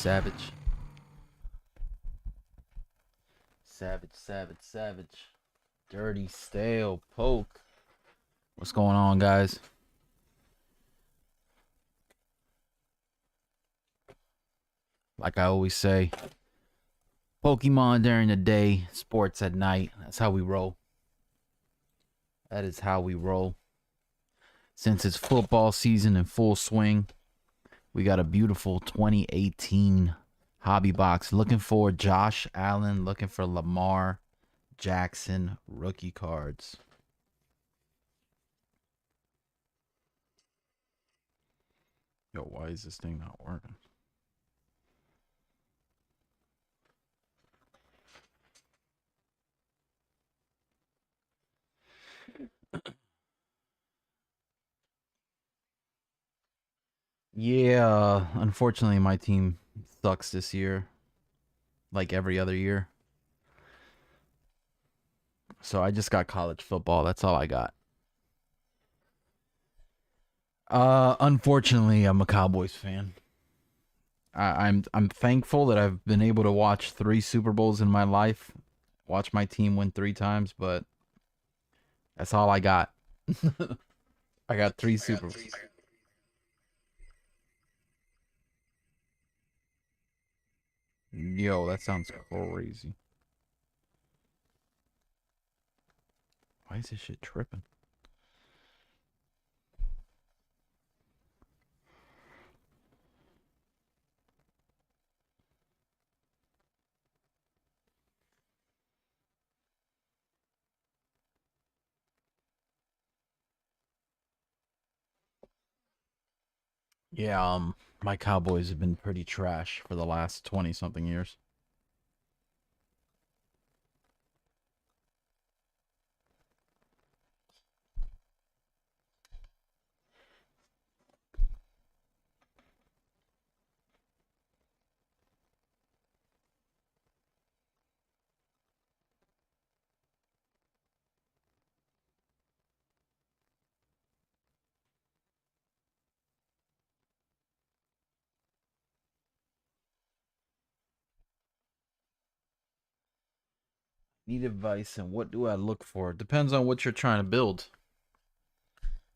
Savage. Savage, savage, savage. Dirty, stale, poke. What's going on, guys? Like I always say, Pokemon during the day, sports at night. That's how we roll. That is how we roll. Since it's football season in full swing, we got a beautiful 2018 hobby box. Looking for Josh Allen, looking for Lamar Jackson rookie cards. Yo, why is this thing not working? Yeah, unfortunately, my team sucks this year, like every other year. So I just got college football. That's all I got. Unfortunately, I'm a Cowboys fan. I'm thankful that I've been able to watch 3 Super Bowls in my life, watch my team win 3 times, but that's all I got. I got 3 Super Bowls. Yo, that sounds crazy. Why is this shit tripping? Yeah, my Cowboys have been pretty trash for the last 20 something years. Need advice, and what do I look for? Depends on what you're trying to build.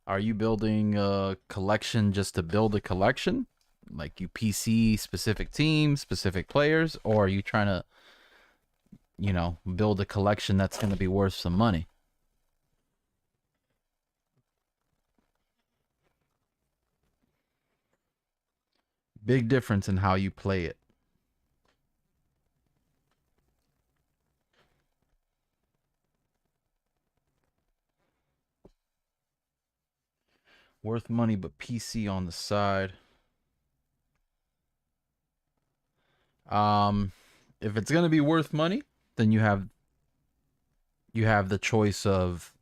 Are you building a collection just to build a collection? Like you PC specific teams, specific players, or are you trying to, build a collection that's going to be worth some money? Big difference in how you play it. Worth money, but PC on the side. Um, if it's gonna be worth money, then you have the choice of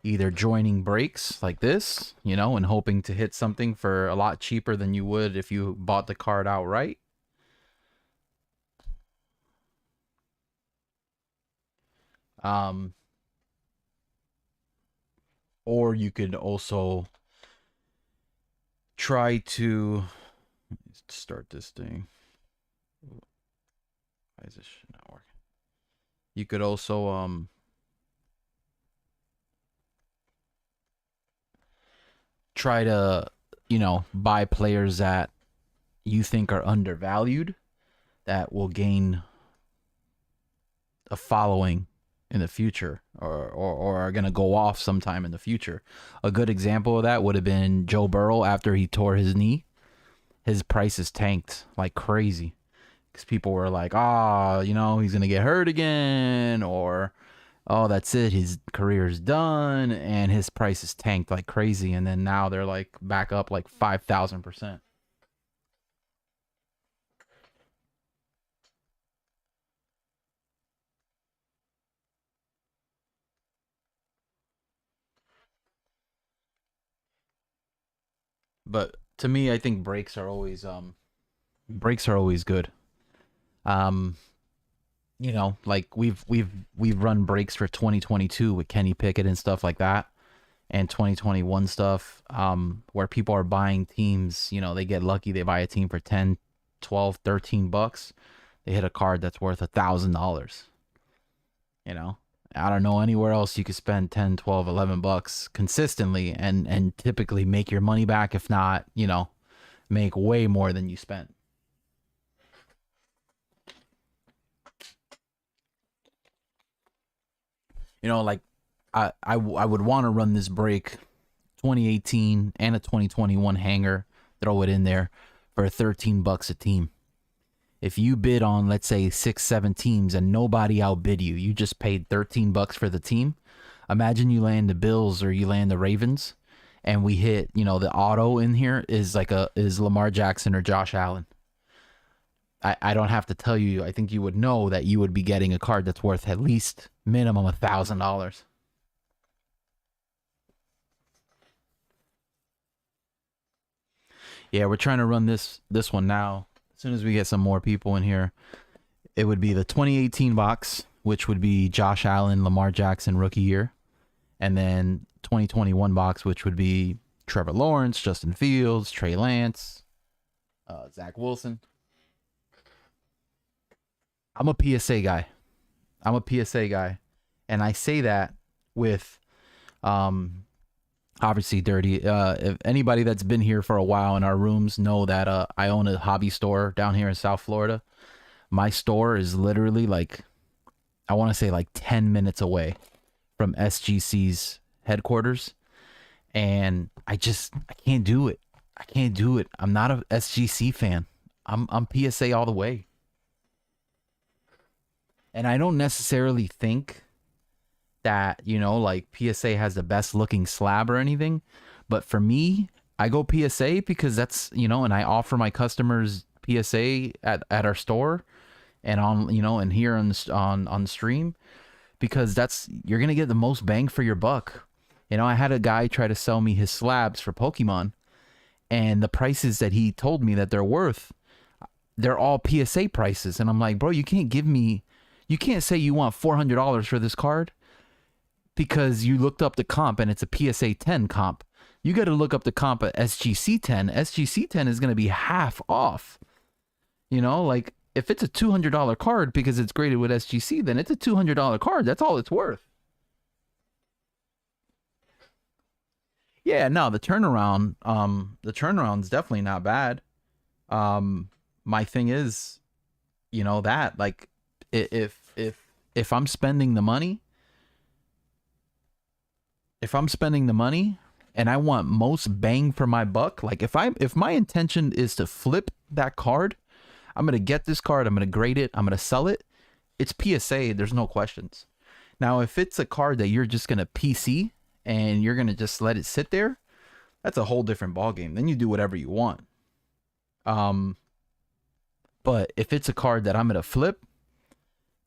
either joining breaks like this, and hoping to hit something for a lot cheaper than you would if you bought the card outright. Um, or you could also try to start this thing. Why is this shit not working? You could also try to, buy players that you think are undervalued that will gain a following in the future, or are going to go off sometime in the future. A good example of that would have been Joe Burrow after he tore his knee. His prices tanked like crazy because people were like, he's going to get hurt again, or, oh, that's it, his career's done, and his prices tanked like crazy. And then now they're like back up like 5,000%. But to me, I think breaks are always good. Um, like we've run breaks for 2022 with Kenny Pickett and stuff like that, and 2021 stuff. Where people are buying teams. They get lucky, they buy a team for 10, 12, $13, they hit a card that's worth $1,000. You know, I don't know anywhere else you could spend 10, 12, $11 consistently and typically make your money back. If not, you know, make way more than you spent. You know, like I would want to run this break 2018 and a 2021 hanger, throw it in there for $13 a team. If you bid on, let's say, 6, 7 teams and nobody outbid you, you just paid $13 for the team. Imagine you land the Bills or you land the Ravens, and we hit, you know, the auto in here is Lamar Jackson or Josh Allen. I don't have to tell you. I think you would know that you would be getting a card that's worth at least minimum $1,000. Yeah, we're trying to run this one now. As soon as we get some more people in here, it would be the 2018 box, which would be Josh Allen, Lamar Jackson rookie year, and then 2021 box, which would be Trevor Lawrence, Justin Fields, Trey Lance, Zach Wilson. I'm a PSA guy. And I say that with obviously dirty. If anybody that's been here for a while in our rooms know that I own a hobby store down here in South Florida. My store is literally like, I want to say like 10 minutes away from SGC's headquarters. And I can't do it. I'm not a SGC fan. I'm PSA all the way. And I don't necessarily think that, you know, like PSA has the best looking slab or anything. But for me, I go PSA because that's, you know, and I offer my customers PSA at our store and on, you know, and here on the stream, because you're going to get the most bang for your buck. You know, I had a guy try to sell me his slabs for Pokemon, and the prices that he told me that they're worth, they're all PSA prices. And I'm like, bro, you can't say you want $400 for this card because you looked up the comp and it's a PSA 10 comp. You got to look up the comp at SGC 10. SGC 10 is going to be half off. You know, like if it's a $200 card because it's graded with SGC, then it's a $200 card. That's all it's worth. Yeah, no, the turnaround's definitely not bad. My thing is, you know, that like if I'm spending the money, and I want most bang for my buck, like if my intention is to flip that card, I'm going to get this card, I'm going to grade it, I'm going to sell it. It's PSA, there's no questions. Now, if it's a card that you're just going to PC and you're going to just let it sit there, that's a whole different ballgame. Then you do whatever you want. But if it's a card that I'm going to flip,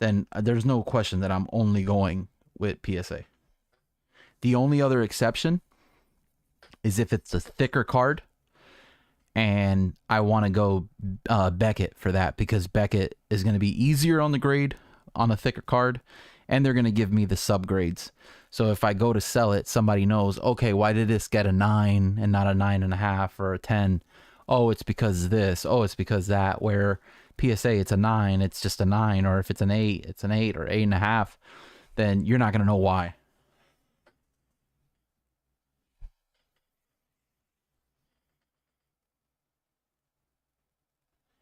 then there's no question that I'm only going with PSA. The only other exception is if it's a thicker card and I want to go Beckett for that, because Beckett is going to be easier on the grade on a thicker card, and they're going to give me the subgrades. So if I go to sell it, somebody knows, okay, why did this get a 9 and not a 9.5 or a 10? Oh, it's because this. Oh, it's because that. Where PSA, it's a 9, it's just a 9. Or if it's an 8, it's an 8 or 8.5. Then you're not going to know why.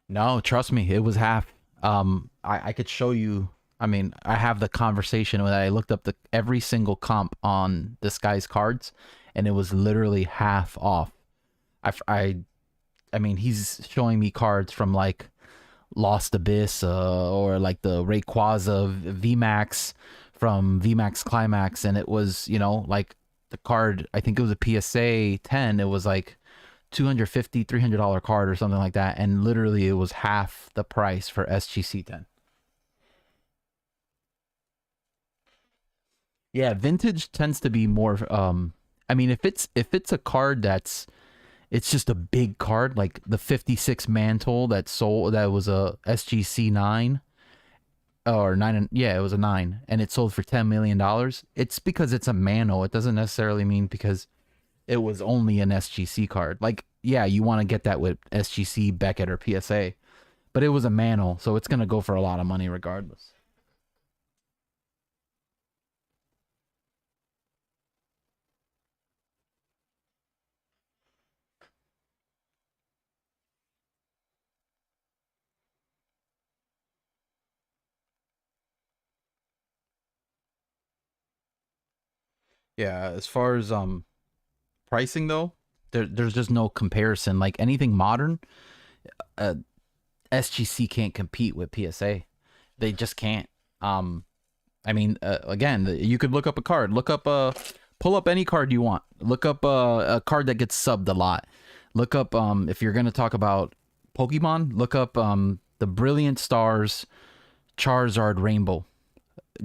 No, trust me, it was half. I could show you. I mean, I have the conversation when I looked up every single comp on this guy's cards, and it was literally half off. I mean, he's showing me cards from like Lost Abyss or like the Rayquaza VMAX from VMAX Climax, and it was, you know, like the card, I think it was a PSA 10, it was like $250, $300 card or something like that, and literally it was half the price for SGC 10. Yeah, vintage tends to be more I mean, if it's a card it's just a big card, like the 56 mantle that was a SGC 9 or 9, yeah, it was a 9, and it sold for $10 million. It's because it's a mano. It doesn't necessarily mean because it was only an SGC card. Like, yeah, you want to get that with SGC, Beckett, or PSA, But it was a Mantle, so it's gonna go for a lot of money regardless. Yeah, as far as pricing though, there's just no comparison. Like anything modern, uh, SGC can't compete with PSA. They just can't. I mean, again, you could look up a card. Look up pull up any card you want. Look up a card that gets subbed a lot. Look up if you're gonna talk about Pokemon, look up the Brilliant Stars Charizard Rainbow.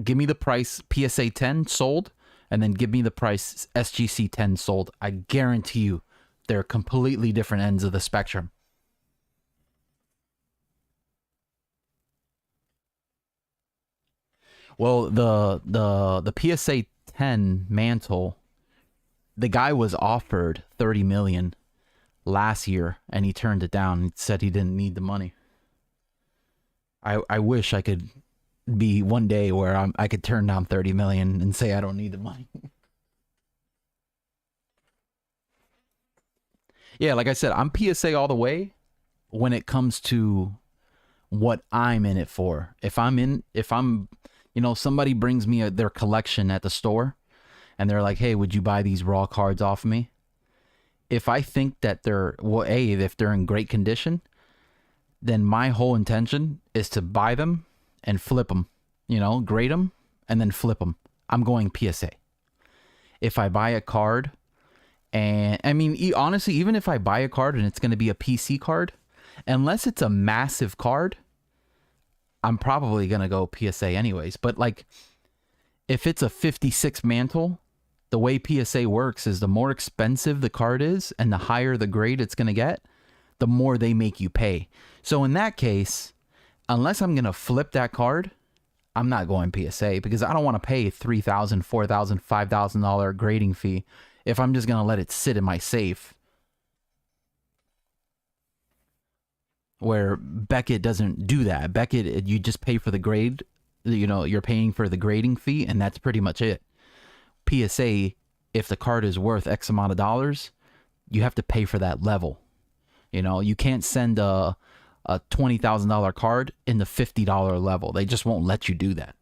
Give me the price PSA 10 sold, and then give me the price SGC 10 sold. I guarantee you, they're completely different ends of the spectrum. Well, the PSA 10 Mantle, the guy was offered 30 million last year and he turned it down. He said he didn't need the money. I wish I could be one day where I could turn down 30 million and say I don't need the money. Yeah, like I said, I'm PSA all the way when it comes to what I'm in it for. If I'm, somebody brings me their collection at the store and they're like, "Hey, would you buy these raw cards off of me?" If I think that if they're in great condition, then my whole intention is to buy them and flip them, grade them and then flip them. I'm going PSA. If I buy a card, and I mean, honestly, even if I buy a card and it's going to be a PC card, unless it's a massive card, I'm probably going to go PSA anyways. But like, if it's a 56 Mantle, the way PSA works is the more expensive the card is and the higher the grade it's going to get, the more they make you pay. So in that case, unless I'm going to flip that card, I'm not going PSA because I don't want to pay $3,000, $4,000, $5,000 grading fee if I'm just going to let it sit in my safe. Where Beckett doesn't do that. Beckett, you just pay for the grade. You're paying for the grading fee, and that's pretty much it. PSA, if the card is worth X amount of dollars, you have to pay for that level. You can't send a $20,000 card in the $50 level. They just won't let you do that.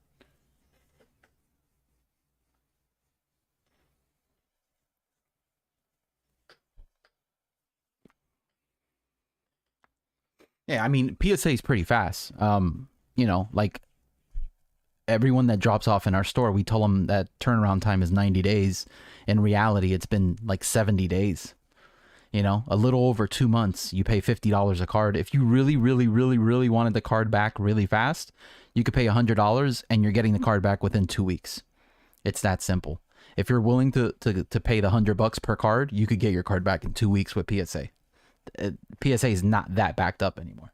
Yeah, I mean, PSA is pretty fast. Like everyone that drops off in our store, we tell them that turnaround time is 90 days. In reality, it's been like 70 days. A little over 2 months, you pay $50 a card. If you really, really, really, really wanted the card back really fast, you could pay $100 and you're getting the card back within 2 weeks. It's that simple. If you're willing to pay the $100 per card, you could get your card back in 2 weeks with PSA. PSA is not that backed up anymore.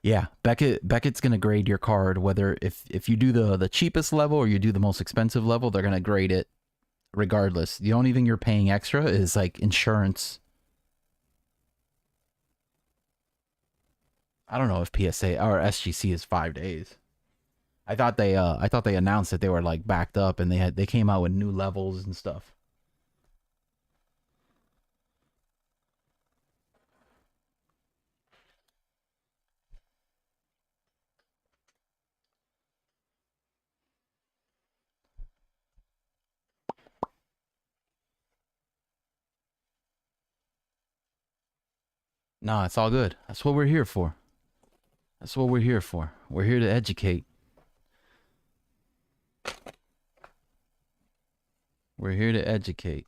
Yeah, Beckett's gonna grade your card whether if you do the cheapest level or you do the most expensive level, they're gonna grade it regardless. The only thing you're paying extra is like insurance. I don't know if PSA or SGC is 5 days. I thought they announced that they were like backed up and they came out with new levels and stuff. Nah, it's all good. That's what we're here for. That's what we're here for. We're here to educate. We're here to educate.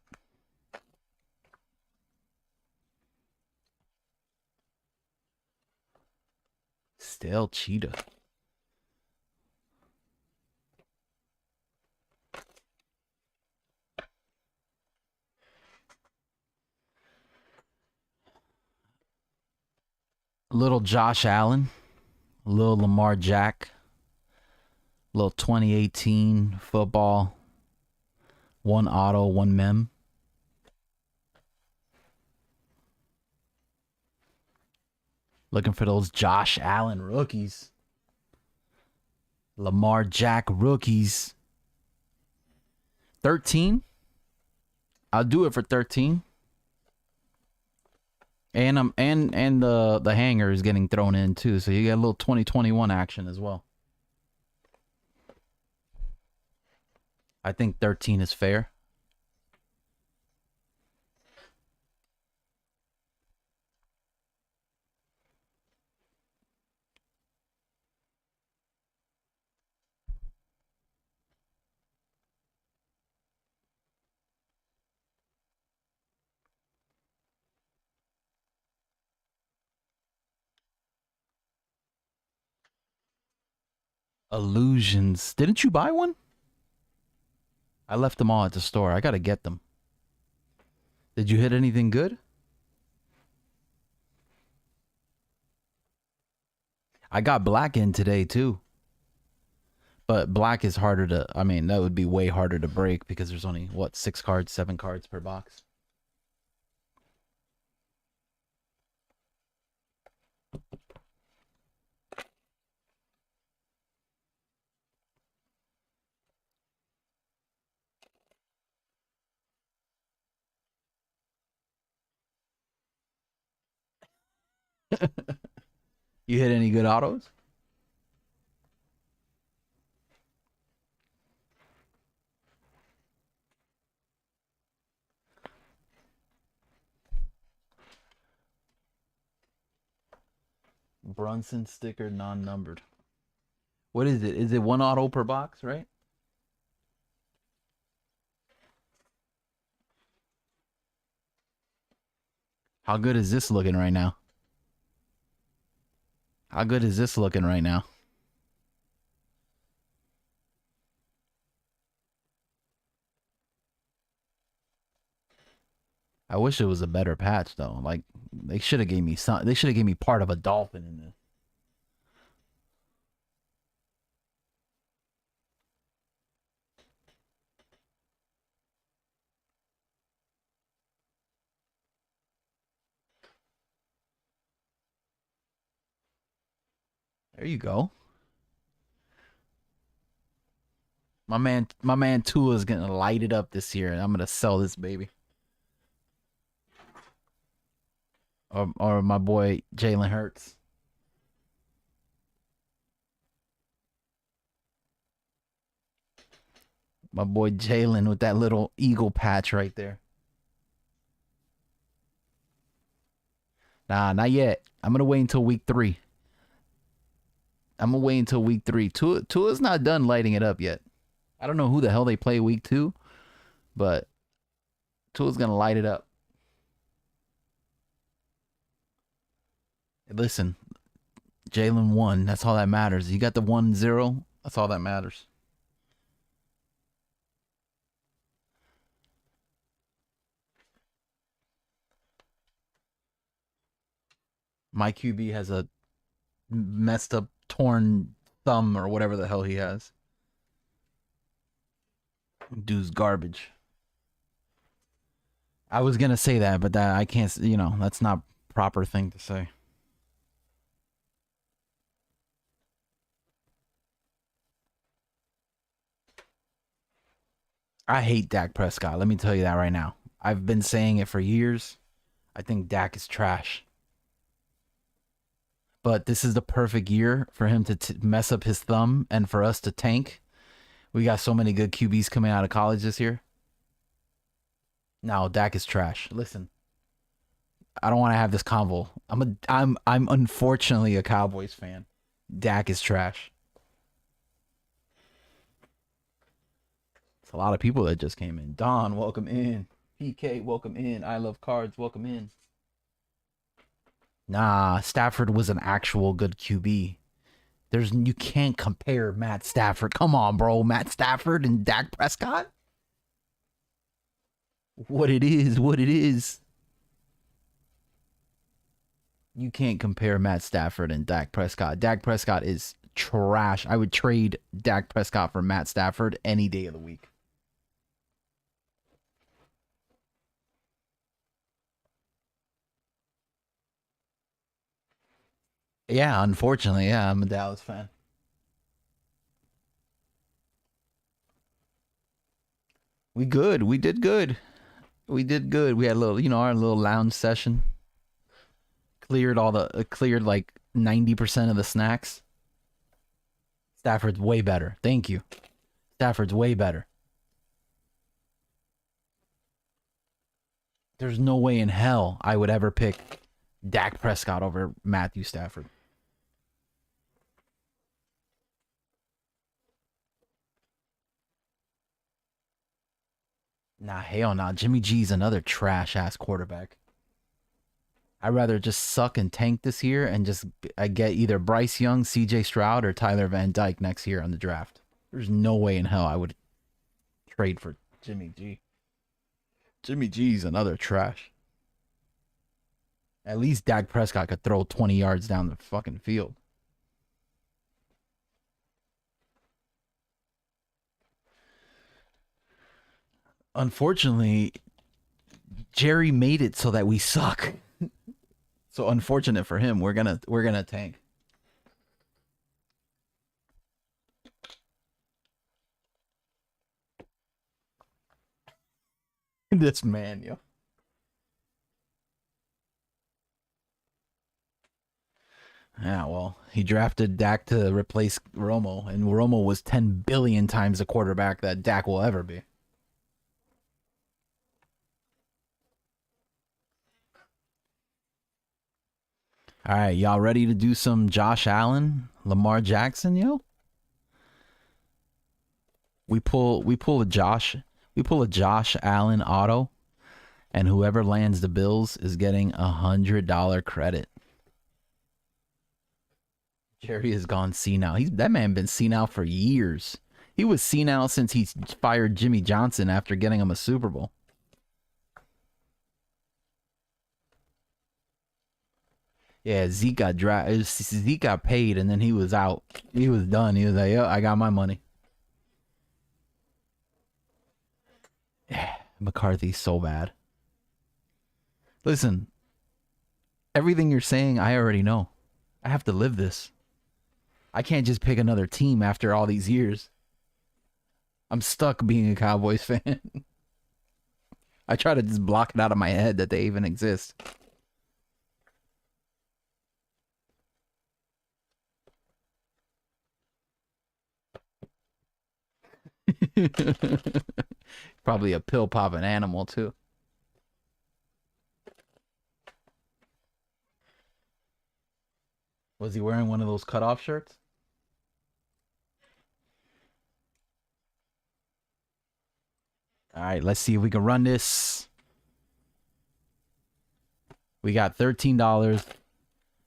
Stale cheetah. Little Josh Allen, little Lamar Jack, little 2018 football, one auto, one mem. Looking for those Josh Allen rookies. Lamar Jack rookies. 13. I'll do it for 13. And the hanger is getting thrown in too, so you get a little 2021 action as well. I think 13 is fair. Illusions. Didn't you buy one? I left them all at the store. I gotta get them. Did you hit anything good? I got black in today too. But black is harder to, I mean, that would be way harder to break because there's only, what, 6 cards, 7 cards per box. You hit any good autos? Brunson sticker non-numbered. What is it? Is it 1 auto per box, right? How good is this looking right now? How good is this looking right now? I wish it was a better patch though. Like they should have gave me some. They should have gave me part of a dolphin in this. There you go. My man Tua is gonna light it up this year, and I'm gonna sell this baby. Or my boy Jalen Hurts. My boy Jalen with that little eagle patch right there. Nah, not yet. I'm gonna wait until week 3. I'm gonna wait until week 3. Tua's not done lighting it up yet. I don't know who the hell they play week 2, but Tua's gonna light it up. Listen, Jalen won. That's all that matters. You got the 1-0. That's all that matters. My QB has a messed up, torn thumb or whatever the hell he has. Dude's garbage. I was gonna say that, but that I can't. You know, that's not proper thing to say. I hate Dak Prescott. Let me tell you that right now. I've been saying it for years. I think Dak is trash. But this is the perfect year for him to mess up his thumb and for us to tank. We got so many good QBs coming out of college this year. No, Dak is trash. Listen, I don't want to have this convo. I'm unfortunately a Cowboys fan. Dak is trash. It's a lot of people that just came in. Don, welcome in. PK, welcome in. I love cards, welcome in. Nah, Stafford was an actual good QB. You can't compare Matt Stafford. Come on, bro. Matt Stafford and Dak Prescott? What it is, what it is. You can't compare Matt Stafford and Dak Prescott. Dak Prescott is trash. I would trade Dak Prescott for Matt Stafford any day of the week. Yeah, unfortunately, yeah, I'm a Dallas fan. We good. We did good. We did good. We had a little, our little lounge session. Cleared like 90% of the snacks. Stafford's way better. Thank you. Stafford's way better. There's no way in hell I would ever pick Dak Prescott over Matthew Stafford. Nah, hell nah. Jimmy G's another trash ass quarterback. I'd rather just suck and tank this year and just I get either Bryce Young, CJ Stroud, or Tyler Van Dyke next year on the draft. There's no way in hell I would trade for Jimmy G. Jimmy G's another trash. At least Dak Prescott could throw 20 yards down the fucking field. Unfortunately, Jerry made it so that we suck. So unfortunate for him. We're gonna tank. This man, yo. Yeah, well, he drafted Dak to replace Romo, and Romo was 10 billion times the quarterback that Dak will ever be. All right, y'all ready to do some Josh Allen, Lamar Jackson, yo? We pull a Josh Allen auto, and whoever lands the Bills is getting $100 credit. Jerry has gone senile. That man been senile for years. He was senile since he fired Jimmy Johnson after getting him a Super Bowl. Yeah, Zeke got paid, and then he was out. He was done. He was like, "Yo, I got my money." McCarthy's so bad. Listen, everything you're saying, I already know. I have to live this. I can't just pick another team after all these years. I'm stuck being a Cowboys fan. I try to just block it out of my head that they even exist. Probably a pill popping animal too. Was he wearing one of those cutoff shirts? All right, let's see if we can run this. We got $13.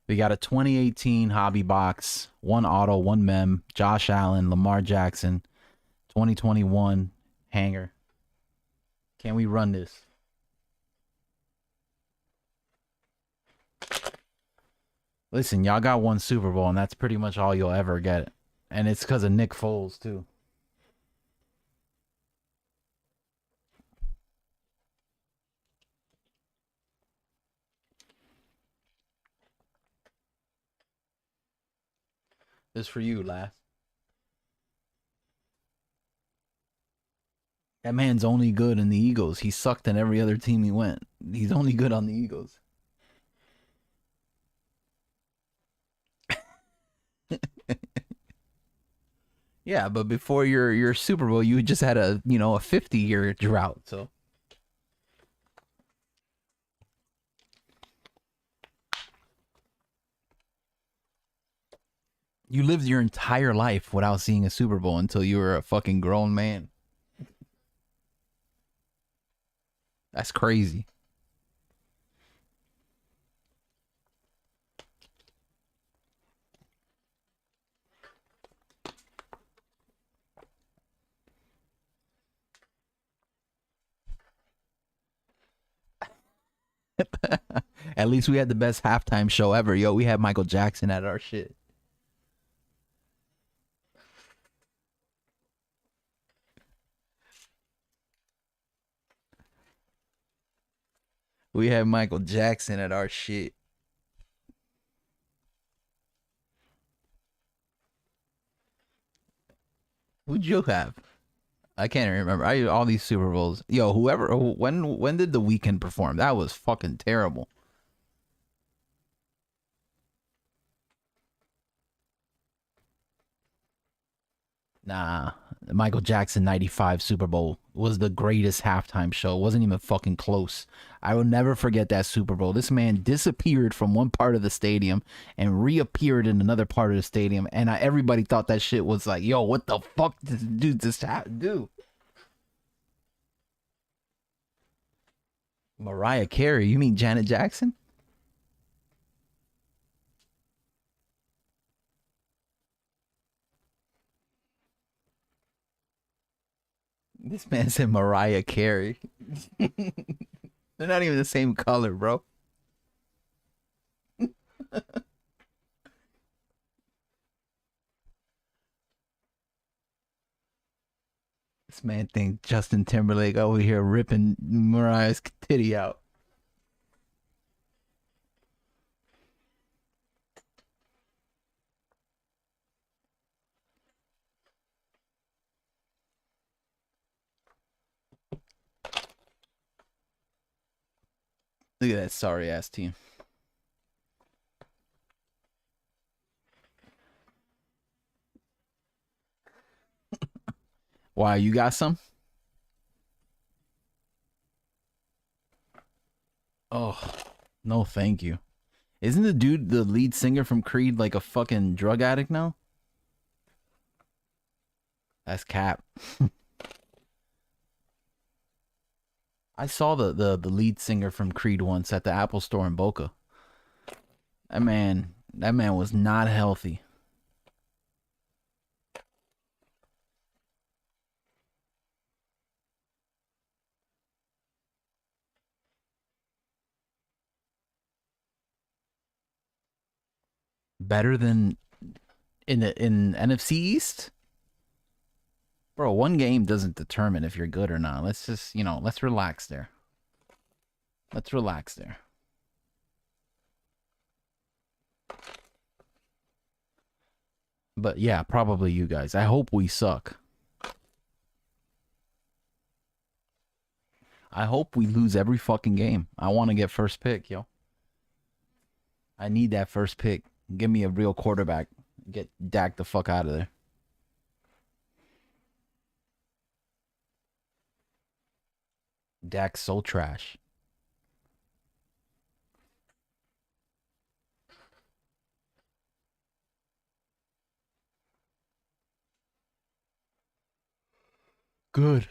We got a 2018 hobby box, one auto, one mem, Josh Allen, Lamar Jackson, 2021 hanger. Can we run this? Listen, y'all got one Super Bowl, and that's pretty much all you'll ever get. And it's because of Nick Foles, too. This for you, last. That man's only good in the Eagles. He sucked in every other team he went. He's only good on the Eagles. Yeah, but before your Super Bowl, you just had a 50-year drought. So you lived your entire life without seeing a Super Bowl until you were a fucking grown man. That's crazy. At least we had the best halftime show ever. Yo, we had Michael Jackson at our shit. We had Michael Jackson at our shit. Who'd you have? I can't remember. All these Super Bowls. Yo, whoever. When did the Weeknd perform? That was fucking terrible. Nah, Michael Jackson 95 Super Bowl was the greatest halftime show. It wasn't even fucking close. I will never forget that Super Bowl. This man disappeared from one part of the stadium and reappeared in another part of the stadium. And everybody thought that shit was like, yo, what the fuck did this dude just do? Mariah Carey? You mean Janet Jackson? This man said Mariah Carey. They're not even the same color, bro. This man think Justin Timberlake over here ripping Mariah's titty out. Look at that sorry ass team. Why, you got some? Oh, no, thank you. Isn't the dude, the lead singer from Creed, like a fucking drug addict now? That's cap. I saw the lead singer from Creed once at the Apple store in Boca. That man was not healthy. Better than in NFC East? Bro, one game doesn't determine if you're good or not. Let's just, let's relax there. Let's relax there. But yeah, probably you guys. I hope we suck. I hope we lose every fucking game. I want to get first pick, yo. I need that first pick. Give me a real quarterback. Get Dak the fuck out of there. Dak's so trash. Good.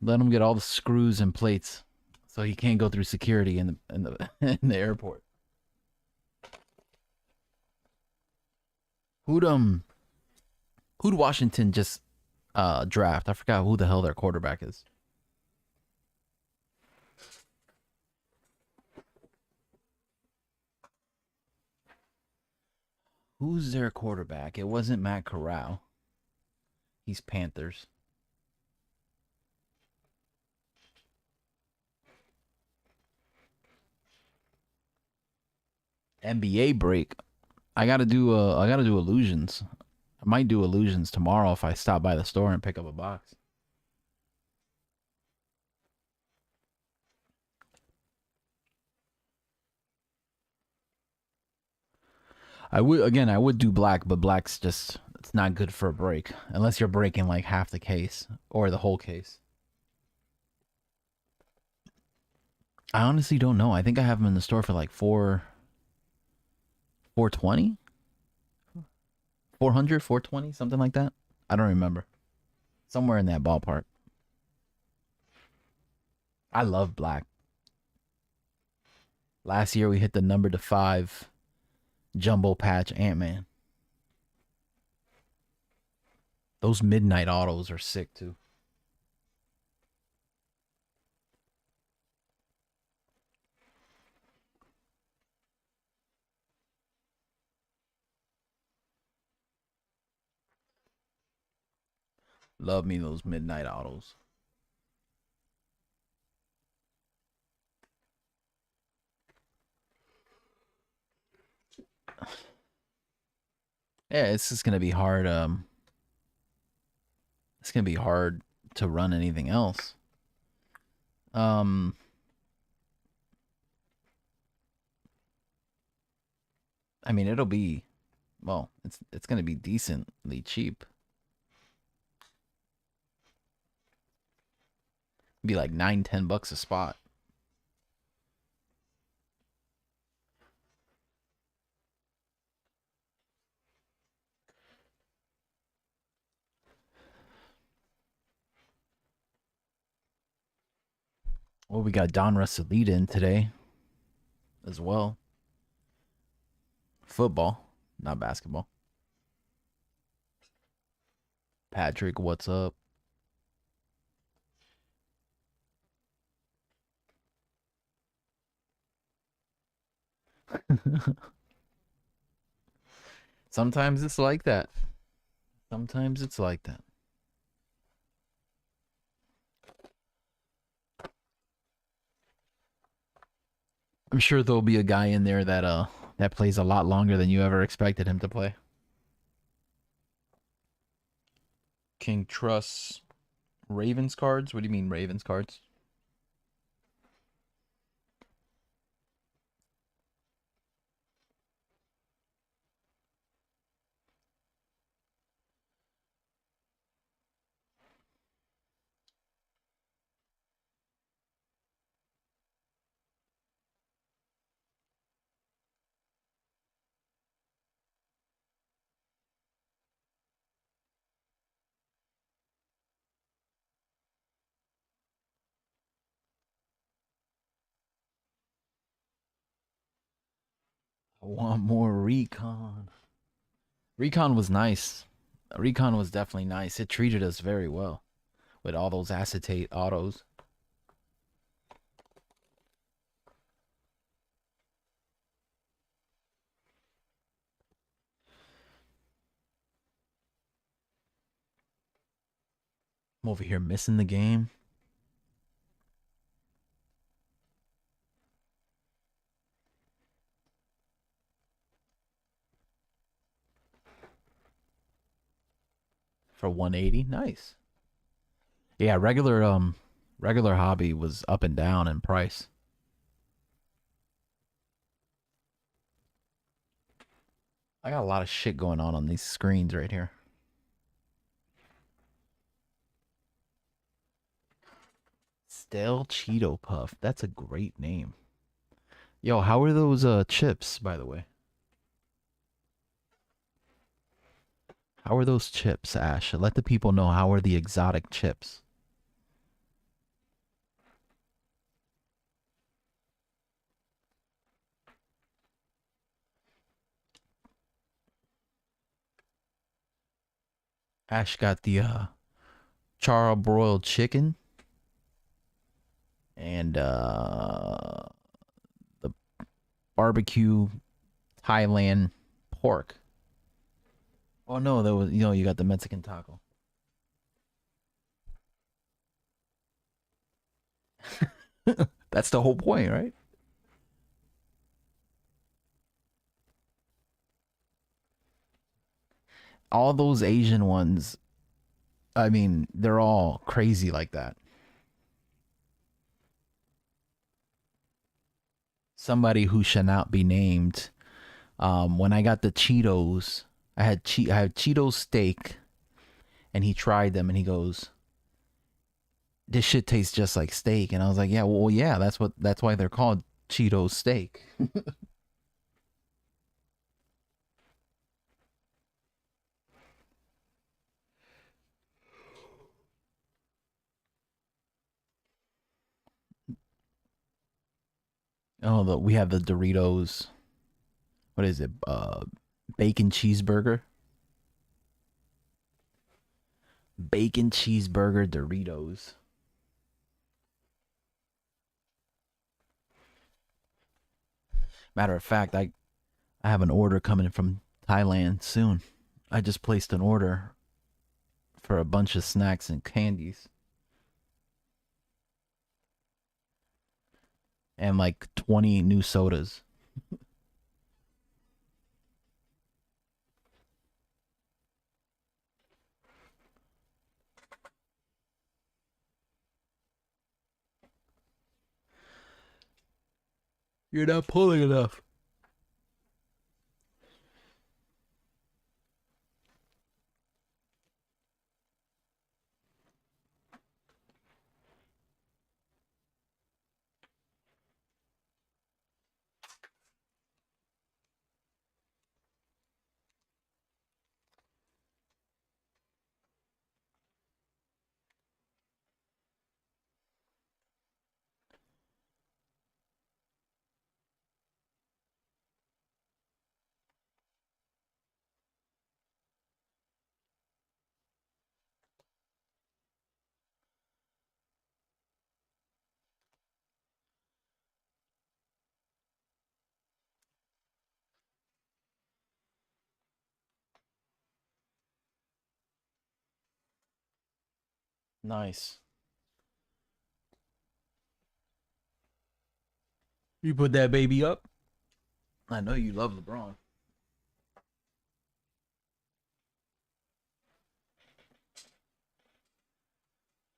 Let him get all the screws and plates, so he can't go through security in the in the airport. Who'd um who'd Washington just draft? I forgot who the hell their quarterback is. Who's their quarterback? It wasn't Matt Corral. He's Panthers. NBA break. I gotta do illusions. I might do illusions tomorrow if I stop by the store and pick up a box. I would do black, but black's just it's not good for a break unless you're breaking like half the case or the whole case. I honestly don't know. I think I have them in the store for like 420, 400, 420, something like that. I don't remember. Somewhere in that ballpark. I love black. Last year we hit the number to 5 jumbo patch Ant-Man. Those midnight autos are sick too. Love me those midnight autos. Yeah, it's just gonna be hard. gonna be hard to run anything else. I mean, it'll be, well, it's gonna be decently cheap. It'd be like 9-10 bucks a spot. Well, we got Donruss Elite in today as well. Football, not basketball. Patrick, what's up? Sometimes it's like that. Sometimes it's like that. I'm sure there'll be a guy in there that plays a lot longer than you ever expected him to play. King Truss Ravens cards? What do you mean Ravens cards? I want more Recon. Recon was nice. Recon was definitely nice. It treated us very well with all those acetate autos. I'm over here missing the game. For 180. Nice. Yeah, regular hobby was up and down in price. I got a lot of shit going on these screens right here. Stale Cheeto Puff. That's a great name. Yo, how are those chips, by the way? How are those chips, Ash? Let the people know how are the exotic chips. Ash got the charbroiled chicken and the barbecue Thailand pork. Oh no, that was you got the Mexican taco. That's the whole point, right? All those Asian ones, I mean, they're all crazy like that. Somebody who should not be named. When I got the Cheetos, I had Cheetos steak, and he tried them, and he goes, "This shit tastes just like steak." And I was like, "Yeah, well, yeah, that's why they're called Cheetos steak." Oh, we have the Doritos. What is it? Bacon cheeseburger. Bacon cheeseburger Doritos. Matter of fact, I have an order coming from Thailand soon. I just placed an order for a bunch of snacks and candies and like 20 new sodas. You're not pulling enough. Nice. You put that baby up. I know you love LeBron.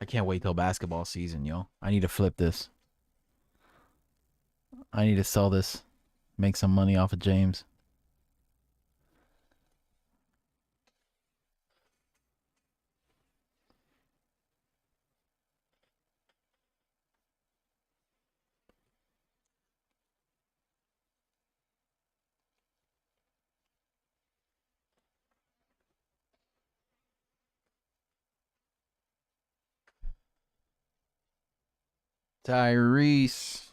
I can't wait till basketball season, yo. I need to flip this. I need to sell this. Make some money off of James. Tyrese.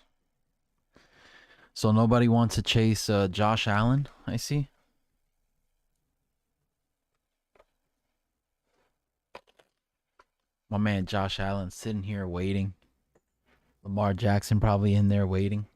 So nobody wants to chase Josh Allen, I see. My man Josh Allen sitting here waiting. Lamar Jackson probably in there waiting.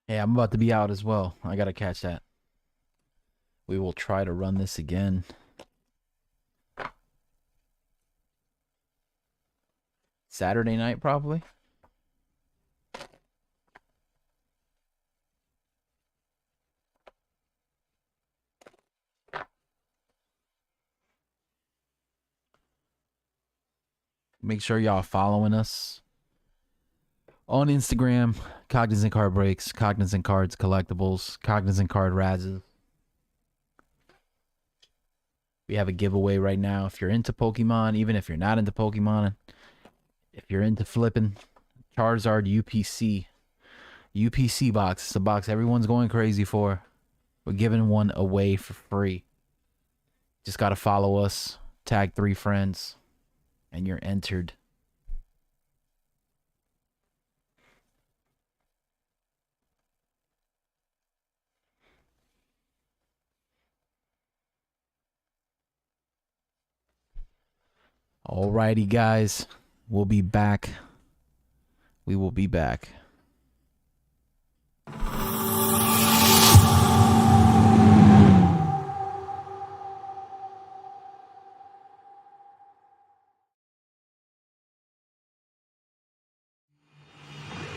Hey, I'm about to be out as well. I gotta catch that. We will try to run this again. Saturday night, probably. Make sure y'all following us on Instagram, Cognizant Card Breaks, Cognizant Cards Collectibles, Cognizant Card Razzes. We have a giveaway right now. If you're into Pokemon, even if you're not into Pokemon, if you're into flipping, Charizard UPC box. It's a box everyone's going crazy for. We're giving one away for free. Just got to follow us, tag 3 friends, and you're entered. Alrighty, guys. We'll be back. We will be back.